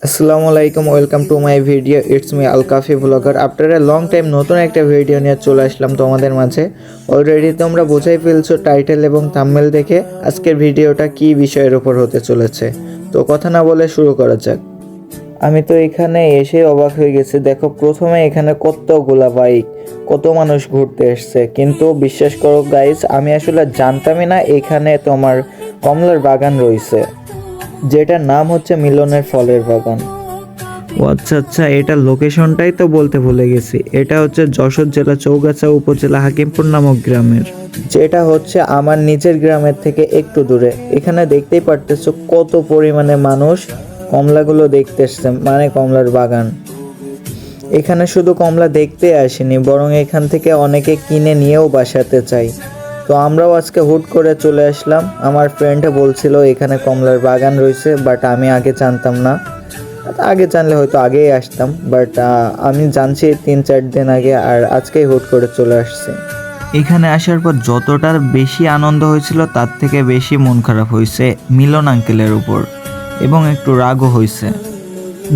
আসসালামু আলাইকুম, welcome to my video. It's me Alkafi blogger. After a long time নতুন একটা ভিডিও নিয়ে চলে আসলাম তোমাদের মাঝে। অলরেডি তোমরা বুঝাই ফেলছো টাইটেল এবং থাম্বনেল দেখে আজকের ভিডিওটা কি বিষয়ের উপর হতে চলেছে। তো কথা না বলে শুরু করা যাক। আমি তো এখানে এসে অবাক হয়ে গেছি। দেখো, প্রথমে এখানে কতগুলা বাইক, কত মানুষ ঘুরতে এসছে, কিন্তু বিশ্বাস করো গাইস, আমি আসলে জানতামই না এখানে তোমার কমলার বাগান রয়েছে, যেটার নাম হচ্ছে মিলনের ফলের বাগান। ও আচ্ছা আচ্ছা, এটা লোকেশনটাই তো বলতে ভুলে গেছি। এটা হচ্ছে যশোর জেলা চৌগাছা উপজেলা হাকিমপুর নামক গ্রামের, যেটা হচ্ছে আমার নিজের গ্রামের থেকে একটু দূরে। এখানে দেখতেই পারতেছো কত পরিমাণে মানুষ কমলাগুলো দেখতে এসছে, মানে কমলার বাগান। এখানে শুধু কমলা দেখতে আসেনি, বরং এখান থেকে অনেকে কিনে নিয়েও বাসাতে চাই। তো আমরাও আজকে হুট করে চলে আসলাম। আমার ফ্রেন্ডে বলছিল এখানে কমলার বাগান রয়েছে, বাট আমি আগে জানতাম না। আগে জানলে হয়তো আগেই আসতাম, বাট আমি জানছি 3-4 দিন আগে, আর আজকেই হুট করে চলে আসছি। এখানে আসার পর যতটার বেশি আনন্দ হয়েছিল তার থেকে বেশি মন খারাপ হয়েছে মিলন আঙ্কেলের উপর, এবং একটু রাগও হয়েছে।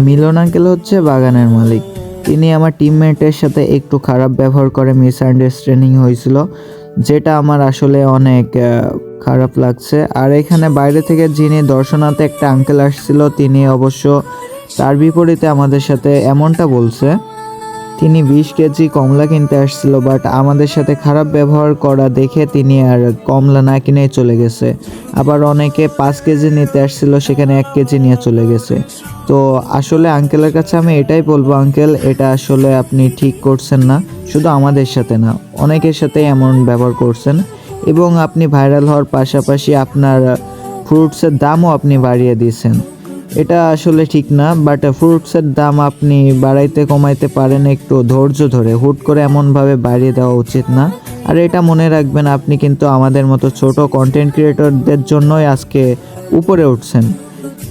মিলন আঙ্কেল হচ্ছে বাগানের মালিক। তিনি আমার টিমমেটের সাথে একটু খারাপ ব্যবহার করে মিসআন্ডারস্ট্যান্ডিং হয়েছিল, যেটা আমার আসলে অনেক খারাপ লাগছে। আর এখানে বাইরে থেকে যিনি দর্শনার্থী একটা আঙ্কেল আসছিল, তিনি অবশ্য তার বিপরীতে আমাদের সাথে এমনটা বলছে। তিনি 20 কেজি কমলা কিনতে আসছিল, বাট আমাদের সাথে খারাপ ব্যবহার করা দেখে তিনি আর কমলা না কিনে চলে গেছে। আবার অনেকে 5 কেজি নিতে আসছিল, সেখানে 1 কেজি নিয়ে চলে গেছে। তো আসলে আঙ্কেলের কাছে আমি এটাই বলবো, আঙ্কেল এটা আসলে আপনি ঠিক করছেন না। শুধু আমাদের সাথে না, অনেকের সাথেই এমন ব্যবহার করছেন, এবং আপনি ভাইরাল হওয়ার পাশাপাশি আপনার ফ্রুটসের দামও আপনি বাড়িয়ে দিয়েছেন। এটা আসলে ঠিক না, বাট ফ্রুটসের দাম আপনি বাড়াইতে কমাইতে পারেন একটু ধৈর্য ধরে, হুট করে এমনভাবে বাড়িয়ে দেওয়া উচিত না। আর এটা মনে রাখবেন, আপনি কিন্তু আমাদের মতো ছোট কন্টেন্ট ক্রিয়েটরদের জন্যই আজকে উপরে উঠছেন।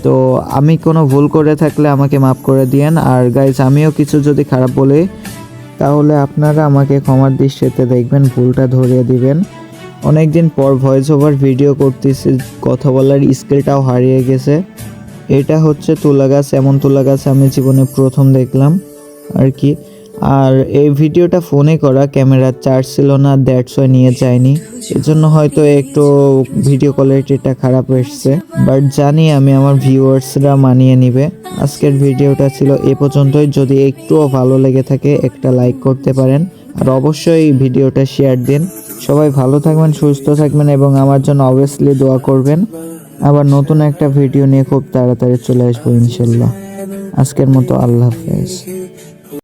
তো আমি কোনো ভুল করে থাকলে আমাকে মাফ করে দিয়েন। আর গাইজ, আমিও কিছু যদি খারাপ বলি তাহলে আপনারা আমাকে ক্ষমার দৃষ্টিতে দেখবেন, ভুলটা ধরিয়ে দিবেন। অনেকদিন পর ভয়েস ওভার ভিডিও করতেছি, কথা বলার স্কিলটাও হারিয়ে গেছে। এটা হচ্ছে তুলা গাছ, এমন তুলা গাছ আমি জীবনে প্রথম দেখলাম আর কি। আর এই ভিডিওটা ফোনে করা, ক্যামেরার চার্জ ছিল না, দ্যাটস ওয়াই নিয়ে যায়নি। এজন্য হয়তো একটু ভিডিও কোয়ালিটিটা খারাপ এসছে, বাট জানি আমি আমার ভিউয়ার্সরা মানিয়ে নিবে। আজকের ভিডিওটা ছিল এ পর্যন্তই। যদি একটুও ভালো লেগে থাকে একটা লাইক করতে পারেন, আর অবশ্যই ভিডিওটা শেয়ার দিন। সবাই ভালো থাকবেন, সুস্থ থাকবেন, এবং আমার জন্য অবভিয়াসলি দোয়া করবেন। আবার নতুন একটা ভিডিও নিয়ে খুব তাড়াতাড়ি চলে আসবো ইনশাল্লাহ। আজকের মতো আল্লাহ হাফেজ।